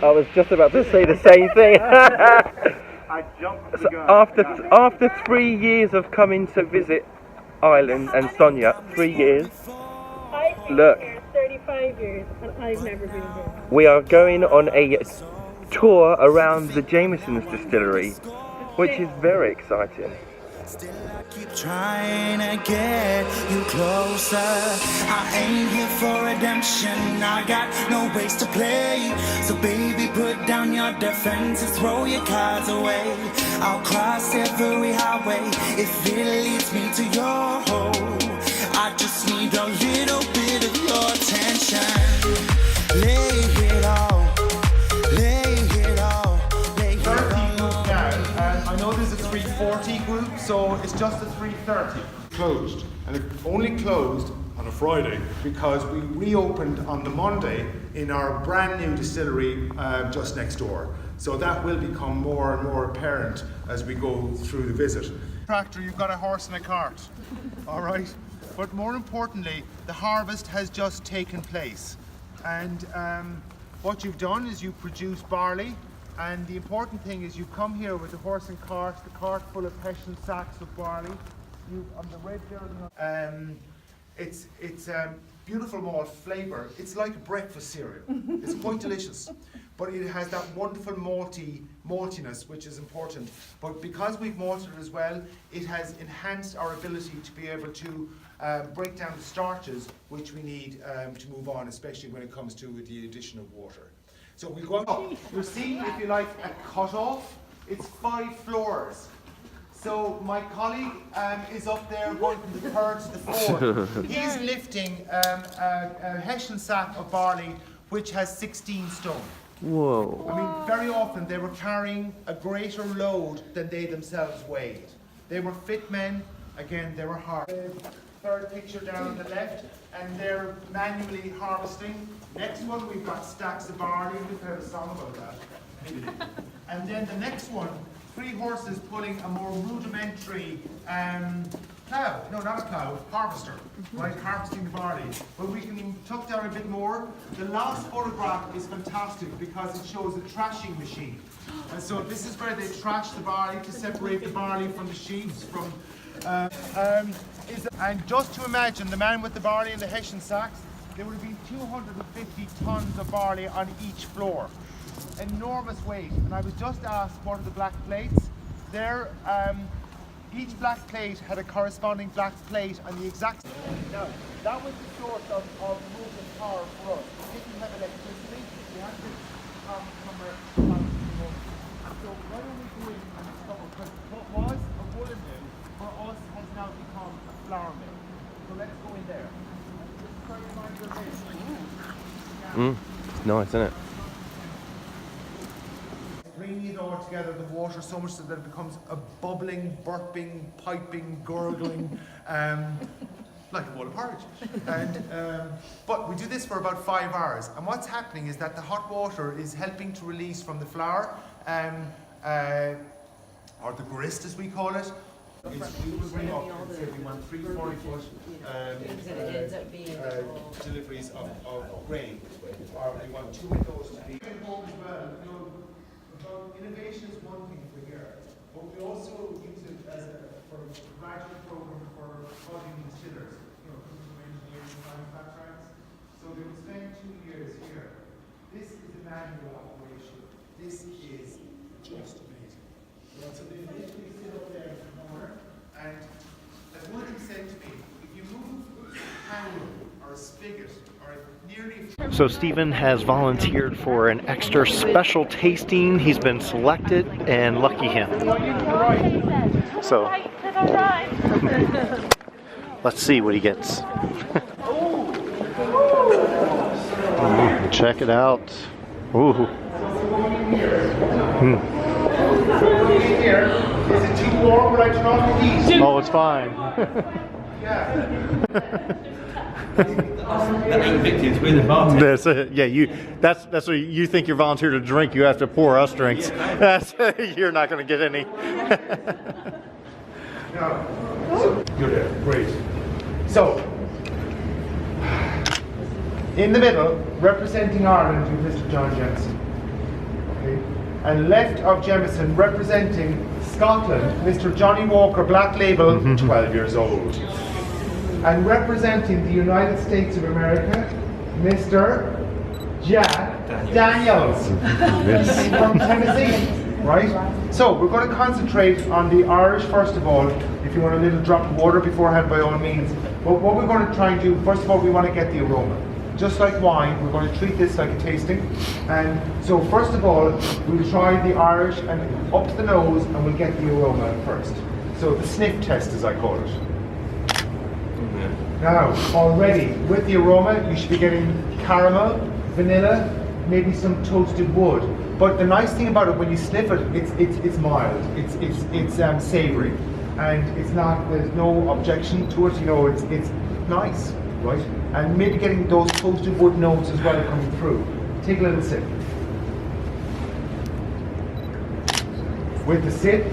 I was just about to say the same thing. I jumped the gun. After 3 years of coming to visit Ireland and Sonja, 3 years. I've been Look, here 35 years and I've never been here. we are going on a tour around the Jameson's distillery, which is very exciting. Still I keep trying to get you closer. I ain't here for redemption, I got no ways to play. So baby, put down your defenses, throw your cards away. I'll cross every highway if it leads me to your home. I just need a little bit of your attention. Lay it all, lay it all, lay it 30 all. group now. I know there's a 340 group, so it's just a 330. Closed, and it only closed on a Friday because we reopened on the Monday in our brand new distillery just next door. So that will become more and more apparent as we go through the visit. Tractor, you've got a horse and a cart, all right? But more importantly, the harvest has just taken place. And what you've done is you produce barley, and the important thing is you come here with the horse and cart, the cart full of Hessian sacks of barley. You on the red there. It's beautiful malt flavour. It's like a breakfast cereal. It's quite delicious, but it has that wonderful maltiness, which is important. But because we've malted as well, it has enhanced our ability to be able to break down the starches, which we need to move on, especially when it comes to the addition of water. So we go up. You'll see, if you like, a cut-off. It's 5 floors. So my colleague is up there going from the 3rd to the 4th. He's lifting a Hessian sack of barley which has 16 stone. Whoa. I mean, very often they were carrying a greater load than they themselves weighed. They were fit men, again, they were hard. The 3rd picture down on the left, and they're manually harvesting. Next one, we've got stacks of barley. We've heard a song about that. And then the next one, 3 horses pulling a more rudimentary plough. No, not a plough, harvester, right? Harvesting the barley. But we can tuck down a bit more. The last photograph is fantastic because it shows a thrashing machine. And so this is where they thrash the barley to separate the barley from the sheaves. And just to imagine the man with the barley in the Hessian sacks, there would have been 250 tons of barley on each floor. Enormous weight. And I was just asked what are the black plates. Each black plate had a corresponding black plate on the exact. Now, that was the source of moving power for us. We didn't have electricity. We had to come somewhere. So what are we doing in the summer? Because what was a woolen mill for us has now become a flour mill. So let's go in there. Nice, isn't it? Bringing it all together, the water, so much so that it becomes a bubbling, burping, piping, gurgling, like a bowl of porridge. And, but we do this for about 5 hours. And what's happening is that the hot water is helping to release from the flour, or the grist as we call it. We will bring up and say we want 3 40-foot deliveries of grain. Or we want 2 of those to be. Innovation is one thing for here, but we also use it as for a graduate program for budding distillers, from engineers and manufacturers. So they will spend 2 years here. This is the manual operation. This is just amazing. So they literally sit up there in the corner, and as one of them said to me, if you move a handle or a spigot or nearly. So Stephen has volunteered for an extra special tasting. He's been selected, and lucky him. So let's see what he gets. Check it out. Ooh. Is it too warm when I turn off the heat? Oh, it's fine. That's it. Yeah, that's what you think you're volunteer to drink. You have to pour us drinks. You're not going to get any. You're there. Great. So, in the middle, representing Ireland, is Mr. John Jameson. Okay. And left of Jameson, representing Scotland, Mr. Johnny Walker, Black Label, 12 years old. And representing the United States of America, Mr. Jack Daniels from Tennessee. Right? So we're going to concentrate on the Irish first of all. If you want a little drop of water beforehand, by all means. But what we're going to try and do, first of all, we want to get the aroma. Just like wine, we're going to treat this like a tasting. And so first of all, we'll try the Irish and up to the nose, and we'll get the aroma first. So the sniff test, as I call it. Now, already with the aroma, you should be getting caramel, vanilla, maybe some toasted wood. But the nice thing about it, when you sniff it, it's mild, it's savoury, and it's not. There's no objection to it. You know, it's nice, right? And maybe getting those toasted wood notes as well coming through. Take a little sip. With the sip,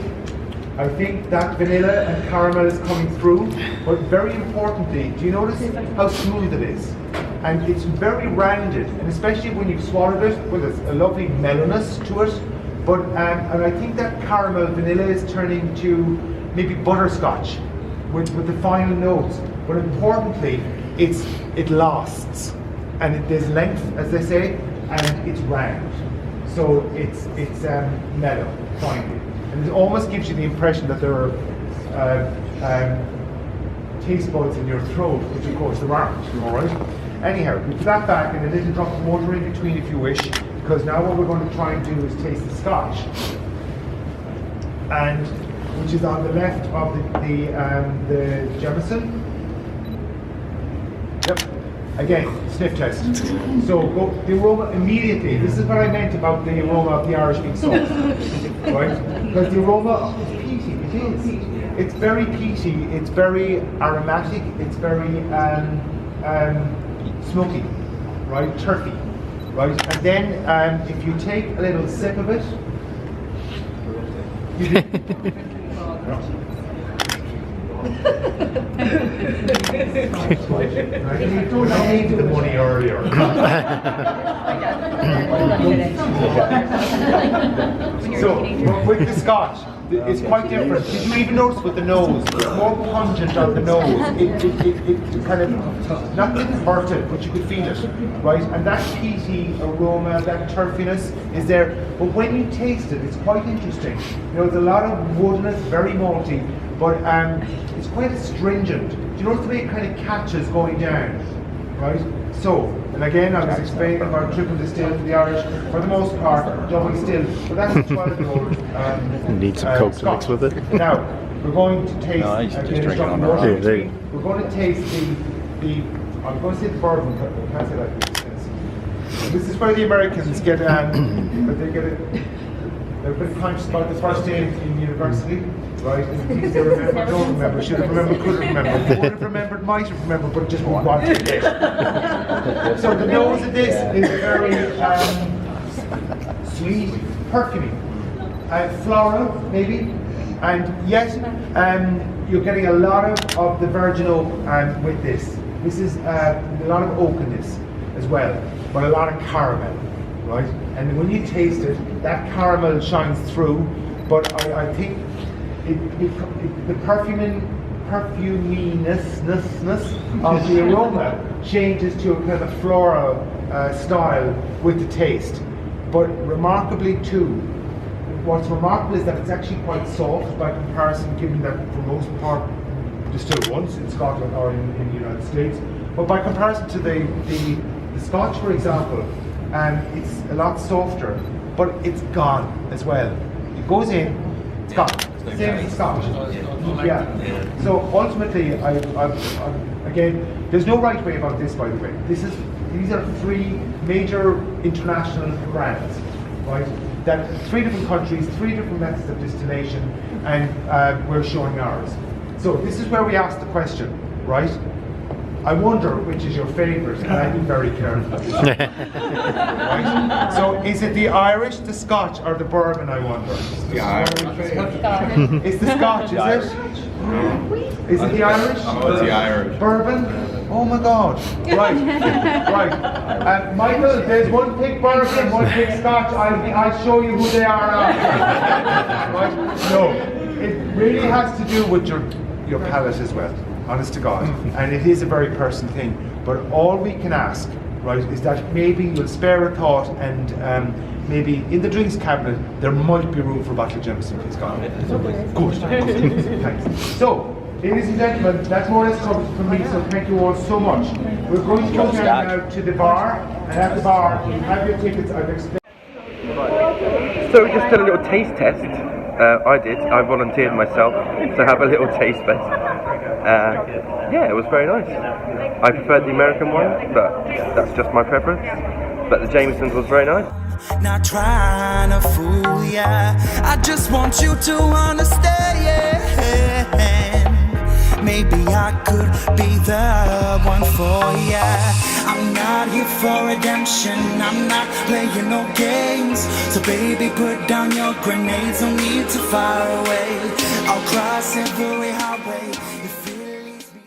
I think that vanilla and caramel is coming through. But very importantly, do you notice how smooth it is? And it's very rounded, and especially when you've swallowed it, well, there's a lovely mellowness to it. But and I think that caramel vanilla is turning to maybe butterscotch with the final notes. But importantly, it lasts, and there's length, as they say, and it's round. So it's mellow, finally, and it almost gives you the impression that there are taste buds in your throat, which of course there aren't. All right. Anyhow, we put that back and a little drop of water in between if you wish, because now what we're going to try and do is taste the Scotch, and which is on the left of the Jameson. Yep. Again, sniff test. So go, the aroma immediately. This is what I meant about the aroma of the Irish being soft, right? Because the aroma is peaty. It is. It's very peaty. It's very aromatic. It's very smoky, right? Turfy, right? And then if you take a little sip of it, you I needed the money earlier. So with the Scotch, it's quite different. Did you even notice with the nose? It's more pungent on the nose. It kind of, not didn't hurt it, but you could feel it, right? And that peaty aroma, that turfiness is there. But when you taste it, it's quite interesting. You know, there's a lot of woodiness, very malty, but it's quite astringent. Do you notice the way it kind of catches going down, right? So, and again, I was explaining about triple distilled for the Irish, for the most part, double distilled, but that's a 12-year-old. Need some Coke Scotch. to mix with it. Now, we're going to taste. No, I used to just drink it on the water. rocks. We're going to taste the. I'm going to say the bourbon. I can't say that. This is where the Americans get. But they get it. They're a bit conscious about the first day in university, right? And the things they remember, don't remember, should have remembered, could have remembered, would have remembered, might have remembered, but just won't want to forget. So the nose of this is very sweet, perfumey, floral maybe, and yet you're getting a lot of the virgin oak with this. This is a lot of oakness as well, but a lot of caramel. Right, and when you taste it, that caramel shines through. But I think the perfuminess of the aroma changes to a kind of floral style with the taste. But remarkably too, what's remarkable is that it's actually quite soft by comparison, given that for most part distilled once in Scotland or in the United States. But by comparison to the Scotch, for example. It's a lot softer, but it's gone as well. It goes in, it's gone. Same as Scotch. Yeah. So ultimately, again, there's no right way about this, by the way. These are three major international brands, right? That 3 different countries, 3 different methods of distillation, and we're showing ours. So this is where we ask the question, right? I wonder which is your favourite, and I'd be very careful. Right? So is it the Irish, the Scotch, or the bourbon, I wonder? The Irish. It's the Scotch, is it? Is it the Irish? Oh, it's the Irish. Bourbon? Oh my God! Right, right. Michael, there's one pig burger and one pig scotch. I'll show you who they are now. Right? No, it really has to do with your palate as well. Honest to God, and it is a very personal thing. But all we can ask, right, is that maybe you'll spare a thought and maybe in the drinks cabinet there might be room for a bottle of Jameson, please God. Good. Thanks. So, ladies and gentlemen, that's more or less covered from me, so thank you all so much. We're going to go down now to the bar, and at the bar, you have your tickets, I've explained. So we just did a little taste test. I volunteered myself to have a little taste test. Yeah, it was very nice. I preferred the American one, but that's just my preference. But the Jameson's was very nice. Not trying to fool ya, I just want you to understand. Maybe I could be the one for ya. I'm not here for redemption, I'm not playing no games. So baby, put down your grenades, no need to fire away. I'll cross every highway if it leads me.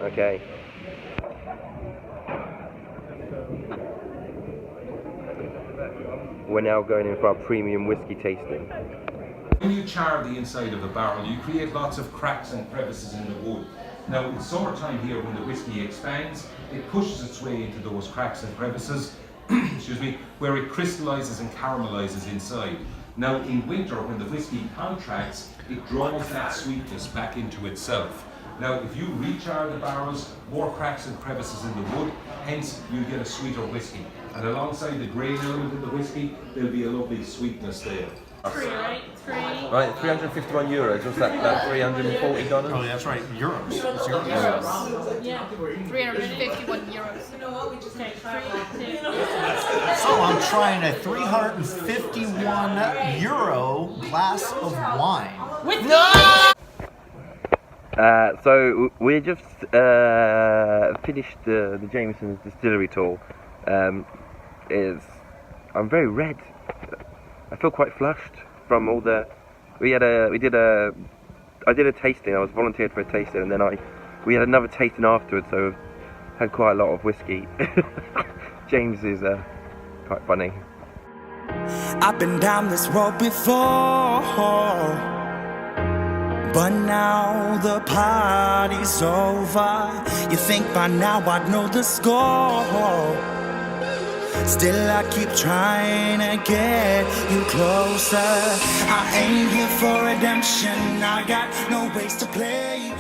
Okay. We're now going in for our premium whiskey tasting. When you char the inside of a barrel, you create lots of cracks and crevices in the wood. Now, it's summertime here when the whiskey expands, it pushes its way into those cracks and crevices, excuse me, where it crystallizes and caramelizes inside. Now, in winter, when the whiskey contracts, it draws that sweetness back into itself. Now, if you re-char the barrels, more cracks and crevices in the wood, hence you get a sweeter whiskey. And alongside the grain element of the whiskey, there'll be a lovely sweetness there. Right, €351. What's that? $340? Oh, that's right. Euros. It's euros. Yeah, €351. So I'm trying a €351 glass of wine. So we just finished the Jameson's Distillery Tour. I'm very red. I feel quite flushed from all the. I did a tasting. I was volunteered for a tasting, and then we had another tasting afterwards. So had quite a lot of whiskey. James is quite funny. I've been down this road before, but now the party's over. You think by now I'd know the score. Still I keep trying to get you closer. I ain't here for redemption, I got no ways to play.